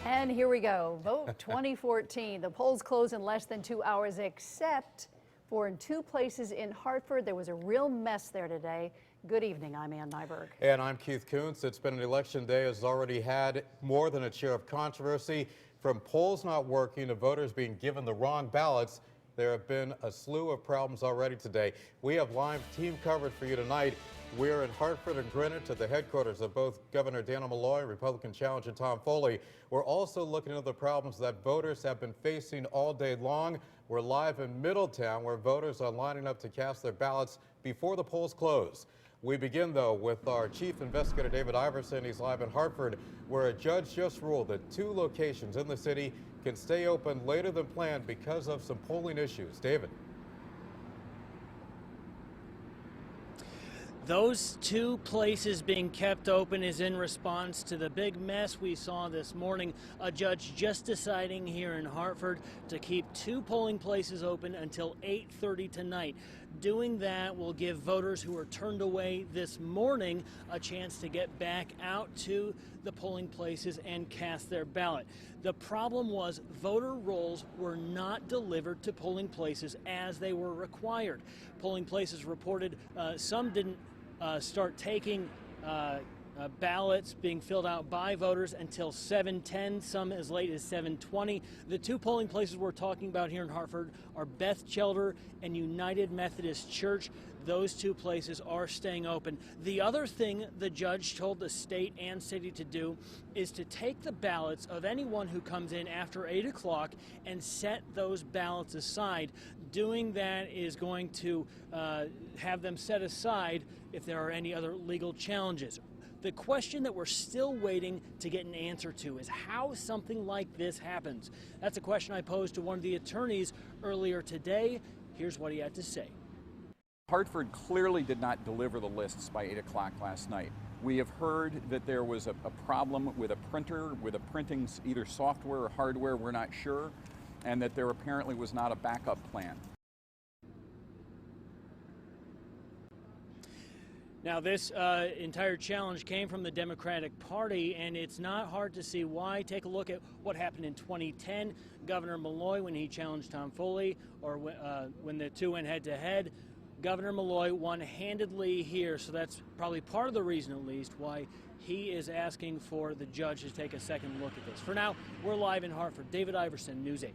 And here we go. Vote 2014. The polls close in less than 2 hours, except for in two places in Hartford. There was a real mess there today. Good evening. I'm Ann Nyberg. And I'm Keith Kuntz. It's been an election day has already had more than a share of controversy. From polls not working to voters being given the wrong ballots, there have been a slew of problems already today. We have live team coverage for you tonight. We're in Hartford and Greenwich at the headquarters of both Governor Dannel Malloy, Republican challenger Tom Foley. We're also looking at the problems that voters have been facing all day long. We're live in Middletown, where voters are lining up to cast their ballots before the polls close. We begin, though, with our chief investigator, David Iverson. He's live in Hartford, where a judge just ruled that 2 locations in the city can stay open later than planned because of some polling issues. David. Those 2 places being kept open is in response to the big mess we saw this morning. A judge just deciding here in Hartford to keep 2 polling places open until 8:30 tonight. Doing that will give voters who were turned away this morning a chance to get back out to the polling places and cast their ballot. The problem was voter rolls were not delivered to polling places as they were required. Polling places reported some didn't start taking ballots being filled out by voters until 7:10, some as late as 7:20. The 2 polling places we're talking about here in Hartford are Beth Chelder and United Methodist Church. Those 2 places are staying open. The other thing the judge told the state and city to do is to take the ballots of anyone who comes in after 8 o'clock and set those ballots aside. Doing that is going to have them set aside if there are any other legal challenges. The question that we're still waiting to get an answer to is how something like this happens. That's a question I posed to one of the attorneys earlier today. Here's what he had to say. Hartford clearly did not deliver the lists by 8 o'clock last night. We have heard that there was a problem with a printer, with a printing either software or hardware, we're not sure, and that there apparently was not a backup plan. Now, this entire challenge came from the Democratic Party, and it's not hard to see why. Take a look at what happened in 2010. Governor Malloy, when he challenged Tom Foley, or when the 2 went head-to-head, Governor Malloy won handedly here, so that's probably part of the reason, at least, why he is asking for the judge to take a second look at this. For now, we're live in Hartford. David Iverson, News 8.